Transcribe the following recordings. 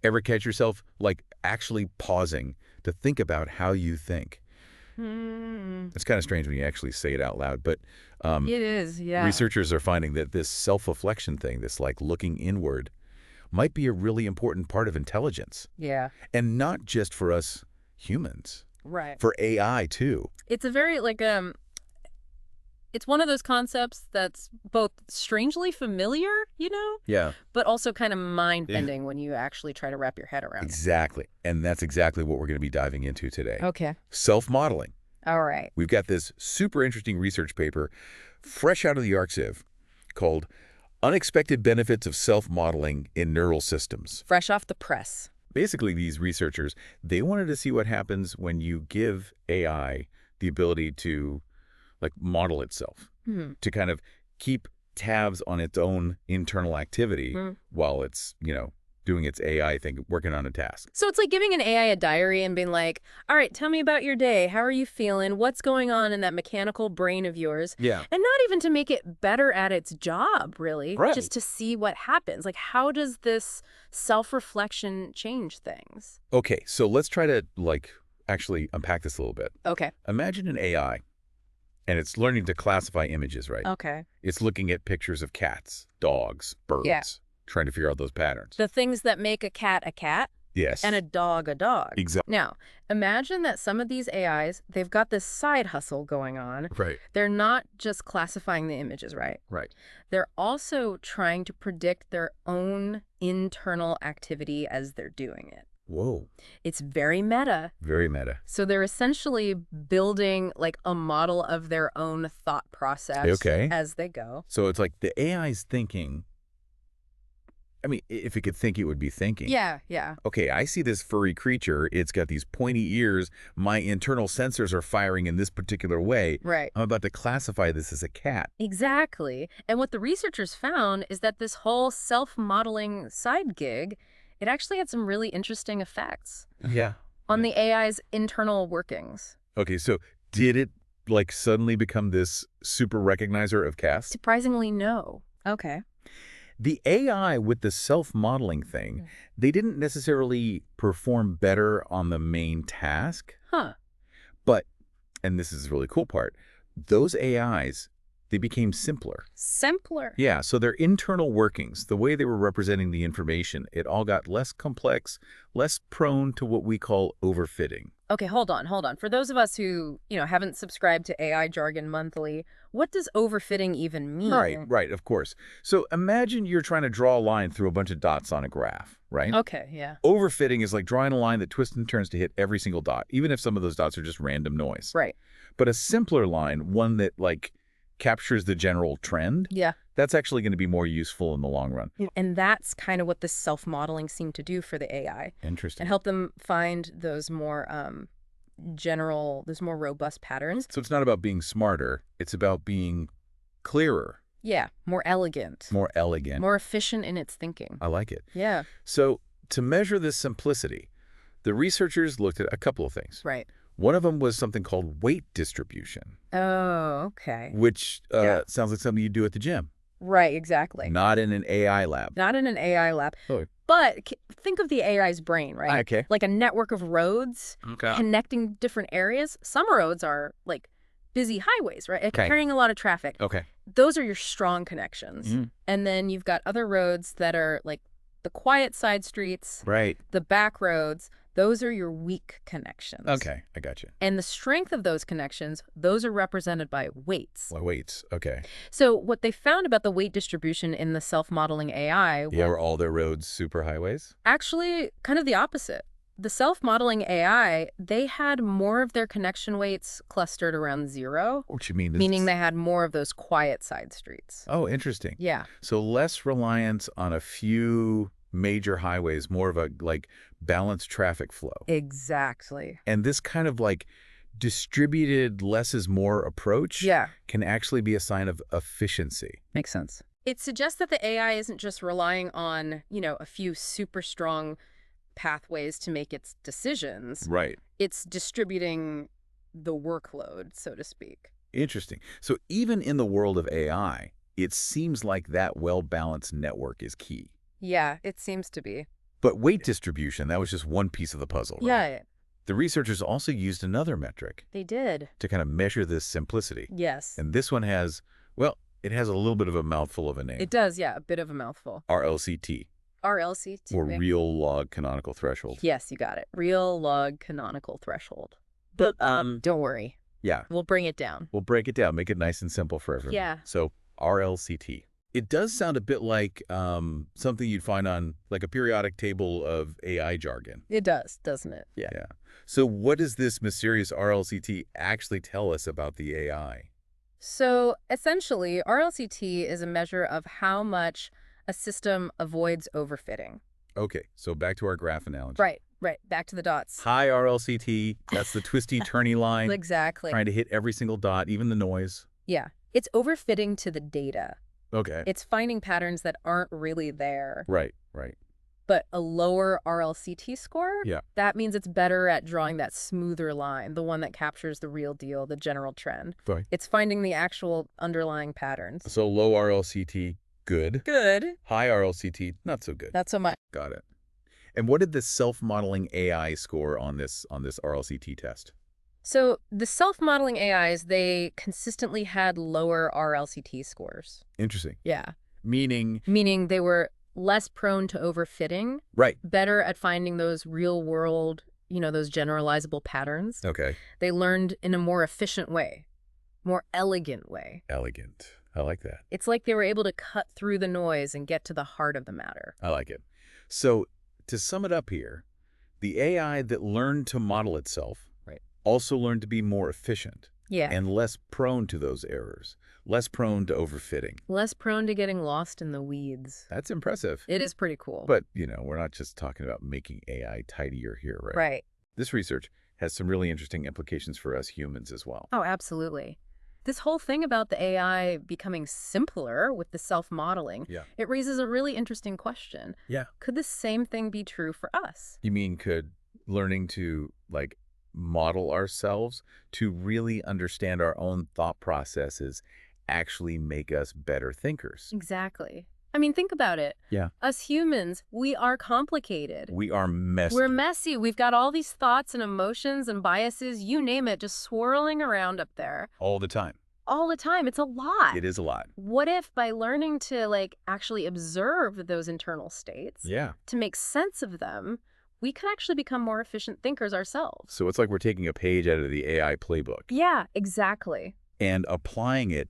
Ever catch yourself, like, actually pausing to think about how you think? Hmm. It's kind of strange when you actually say it out loud, but It is, yeah. researchers are finding that this self-reflection thing, this, like, looking inward, might be a really important part of intelligence. Yeah. And not just for us humans, Right. for AI, too. It's a very, like, it's one of those concepts that's both strangely familiar, Yeah. but also kind of Yeah. mind-bending when you actually try to wrap your head around it. Exactly. And that's exactly what we're going to be diving into today. Okay. Self-modeling. All right. We've got this super interesting research paper fresh out of the arXiv called Unexpected Benefits of Self-Modeling in Neural Systems. Fresh off the press. Basically, these researchers, they wanted to see what happens when you give AI the ability to, like, model itself, Hmm. to kind of keep tabs on its own internal activity Hmm. while it's, doing its AI thing, working on a task. So it's like giving an AI a diary and being like, all right, tell me about your day. How are you feeling? What's going on in that mechanical brain of yours? Yeah. And not even to make it better at its job, really, Right. just to see what happens. Like, how does this self-reflection change things? Okay, so let's try to, like, actually unpack this a little bit. Okay. Imagine an AI, and it's learning to classify images, right? Okay. It's looking at pictures of cats, dogs, birds, Yeah. trying to figure out those patterns. The things that make a cat Yes. and a dog. Exactly. Now, imagine that some of these AIs, they've got this side hustle going on. Right. They're not just classifying the images, right? Right. They're also trying to predict their own internal activity as they're doing it. Whoa. It's very meta. Very meta. So they're essentially building like a model of their own thought process Okay. as they go. So it's like the AI's thinking. I mean, if it could think, it would be thinking. Yeah, yeah. Okay, I see this furry creature. It's got these pointy ears. My internal sensors are firing in this particular way. Right. I'm about to classify this as a cat. Exactly. And what the researchers found is that this whole self-modeling side gig, it actually had some really interesting effects Yeah. on the AI's internal workings. Okay, so did it, like, suddenly become this super recognizer of cats? Surprisingly, no. Okay. The AI with the self-modeling thing, they didn't necessarily perform better on the main task, Huh. but, and this is the really cool part, those AIs, they became simpler. Simpler. Yeah, so their internal workings, the way they were representing the information, it all got less complex, less prone to what we call overfitting. Okay, hold on. For those of us who, haven't subscribed to AI Jargon Monthly, what does overfitting even mean? Right, of course. So imagine you're trying to draw a line through a bunch of dots on a graph, right? Okay, yeah. Overfitting is like drawing a line that twists and turns to hit every single dot, even if some of those dots are just random noise. Right. But a simpler line, one that, like, captures the general trend, Yeah. that's actually going to be more useful in the long run. And that's kind of what this self-modeling seemed to do for the AI Interesting. and help them find those more those more robust patterns. So it's not about being smarter, it's about being clearer, Yeah, more elegant, more elegant. more efficient in its thinking. I like it. Yeah, So to measure this simplicity, the researchers looked at a couple of things. right. One of them was something called weight distribution, Oh, okay. which Yeah. sounds like something you do at the gym, Right, exactly. not in an AI lab. Not in an AI lab. Oh. But think of the AI's brain, right? Okay. Like a network of roads Okay. connecting different areas. Some roads are like busy highways, right? Okay. Carrying a lot of traffic. Okay. Those are your strong connections. Mhm. And then you've got other roads that are like the quiet side streets, Right. the back roads. Those are your weak connections. Okay. I got you. And the strength of those connections, those are represented by weights. Well, weights. Okay. So what they found about the weight distribution in the self-modeling AI Yeah, were all their roads superhighways? actually kind of the opposite. The self-modeling AI, they had more of their connection weights clustered around 0, What you mean? meaning they had more of those quiet side streets. Oh, interesting. Yeah. So less reliance on a few major highways, more of a, like, balanced traffic flow. Exactly. And this kind of, like, distributed less is more approach Yeah. can actually be a sign of efficiency. Makes sense. It suggests that the AI isn't just relying on, a few super strong pathways to make its decisions. Right. It's distributing the workload, so to speak. Interesting. So even in the world of AI, it seems like that well-balanced network is key. Yeah, it seems to be. But weight distribution, that was just one piece of the puzzle, right? Yeah, The researchers also used another metric they did. to kind of measure this simplicity. Yes. And this one has, well, it has a little bit of a mouthful of a name. It does, yeah, a bit of a mouthful. RLCT, RLCT. or Real Log Canonical Threshold. Yes, you got it. Real log canonical threshold. But don't worry. Yeah, We'll bring it down. we'll break it down, make it nice and simple for everyone. Yeah. So RLCT. It does sound a bit like something you'd find on like a periodic table of AI jargon. It does, doesn't it? Yeah. So what does this mysterious RLCT actually tell us about the AI? So essentially, RLCT is a measure of how much a system avoids overfitting. Okay, so back to our graph analogy. Right. Back to the dots. Hi, RLCT. That's the twisty, turny line. Exactly. Trying to hit every single dot, even the noise. Yeah. It's overfitting to the data. Okay. It's finding patterns that aren't really there. Right. But a lower RLCT score? Yeah. That means it's better at drawing that smoother line, the one that captures the real deal, the general trend. Right. It's finding the actual underlying patterns. So low RLCT, good. Good. High RLCT, not so good. Not so much. Got it. And what did the self-modeling AI score on this RLCT test? So the self-modeling AIs, they consistently had lower RLCT scores. Interesting. Yeah. Meaning Meaning they were less prone to overfitting, right. better at finding those real-world, those generalizable patterns. Okay. They learned in a more efficient way, more elegant way. Elegant. I like that. It's like they were able to cut through the noise and get to the heart of the matter. I like it. So to sum it up here, the AI that learned to model itself also learned to be more efficient Yeah. and less prone to those errors, less prone to overfitting. Less prone to getting lost in the weeds. That's impressive. It is pretty cool. But, we're not just talking about making AI tidier here, right? Right. This research has some really interesting implications for us humans as well. Oh, absolutely. This whole thing about the AI becoming simpler with the self-modeling, it raises a really interesting question. Yeah. Could the same thing be true for us? You mean could learning to, model ourselves to really understand our own thought processes actually make us better thinkers? Exactly. I mean, think about it. Yeah. Us humans, we are complicated. We are messy. We're messy. We've got all these thoughts and emotions and biases, you name it, just swirling around up there. All the time. All the time. It's a lot. It is a lot. What if by learning to, actually observe those internal states, to make sense of them, we could actually become more efficient thinkers ourselves? So it's like we're taking a page out of the AI playbook. Yeah, exactly. And applying it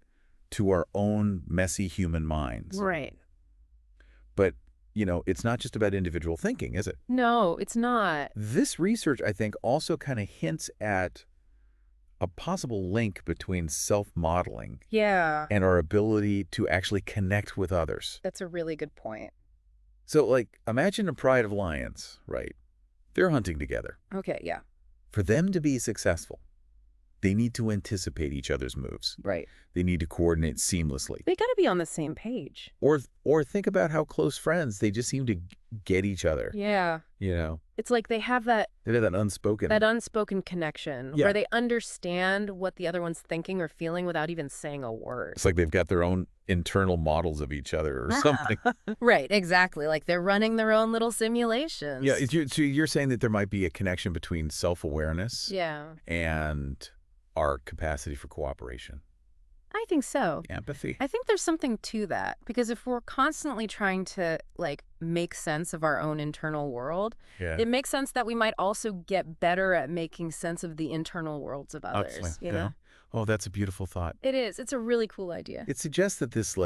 to our own messy human minds. Right. But, it's not just about individual thinking, is it? No, it's not. This research, I think, also kind of hints at a possible link between self-modeling Yeah. and our ability to actually connect with others. That's a really good point. So, imagine a pride of lions, right? They're hunting together. Okay, yeah. For them to be successful, they need to anticipate each other's moves. Right. They need to coordinate seamlessly. They got to be on the same page. Or think about how close friends, they just seem to get each other. Yeah. It's like they have that unspoken connection Yeah. where they understand what the other one's thinking or feeling without even saying a word. It's like they've got their own internal models of each other or something. Right, exactly. Like they're running their own little simulations. Yeah, so you're saying that there might be a connection between self-awareness and our capacity for cooperation. I think so. Empathy. I think there's something to that, because if we're constantly trying to make sense of our own internal world, it makes sense that we might also get better at making sense of the internal worlds of others. Excellent. You know? Oh, that's a beautiful thought. It is. It's a really cool idea. It suggests that this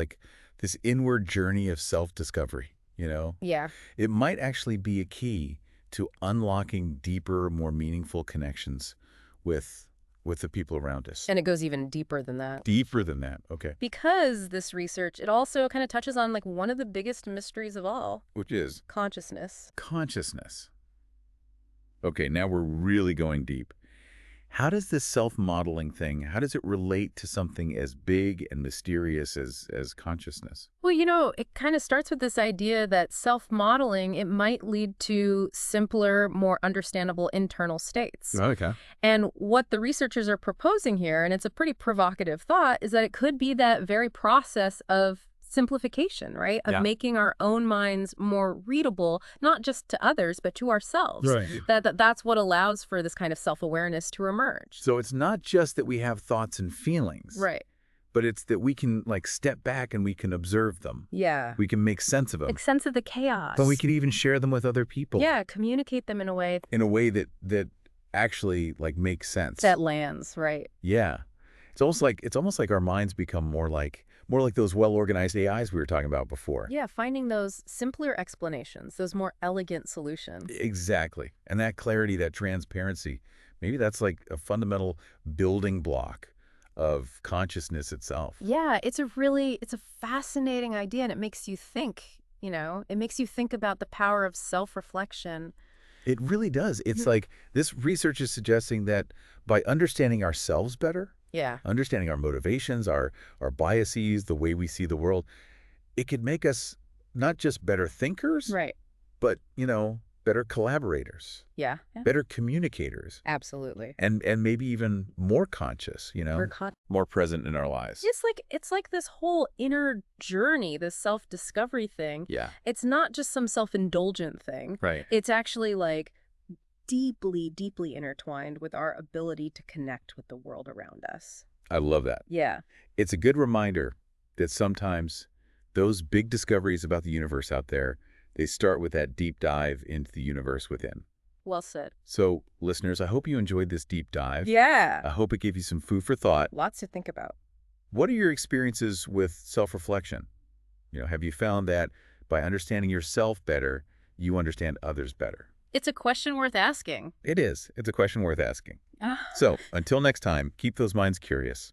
inward journey of self-discovery, Yeah. it might actually be a key to unlocking deeper, more meaningful connections with the people around us. And it goes even deeper than that. Deeper than that. Okay. Because this research, it also kind of touches on one of the biggest mysteries of all. Which is? Consciousness. Consciousness. Okay, now we're really going deep. How does this self-modeling thing, how does it relate to something as big and mysterious as consciousness? Well, it kind of starts with this idea that self-modeling, it might lead to simpler, more understandable internal states. Okay. And what the researchers are proposing here, and it's a pretty provocative thought, is that it could be that very process of simplification, right? Of Yeah. making our own minds more readable, not just to others, but to ourselves. Right. That's what allows for this kind of self-awareness to emerge. So it's not just that we have thoughts and feelings, Right. but it's that we can like step back and we can observe them. Yeah. We can make sense of them. Make sense of the chaos. But we can even share them with other people. Yeah, communicate them in a way In a way that actually like makes sense. that lands, right? Yeah. It's almost like our minds become more like those well-organized AIs we were talking about before. Yeah, finding those simpler explanations, those more elegant solutions. Exactly. And that clarity, that transparency, maybe that's like a fundamental building block of consciousness itself. Yeah, it's a fascinating idea, and it makes you think, it makes you think about the power of self-reflection. It really does. It's like this research is suggesting that by understanding ourselves better, Yeah. understanding our motivations, our biases, the way we see the world, it could make us not just better thinkers, Right. but, better collaborators, Yeah. Yeah. better communicators, Absolutely. and maybe even more conscious, We're caught. more present in our lives. It's like this whole inner journey, this self-discovery thing. Yeah. It's not just some self-indulgent thing. Right. It's actually like deeply, deeply intertwined with our ability to connect with the world around us. I love that. Yeah. It's a good reminder that sometimes those big discoveries about the universe out there, they start with that deep dive into the universe within. Well said. So, listeners, I hope you enjoyed this deep dive. Yeah. I hope it gave you some food for thought. Lots to think about. What are your experiences with self-reflection? Have you found that by understanding yourself better, you understand others better? It's a question worth asking. It is. It's a question worth asking. Ah. So, until next time, keep those minds curious.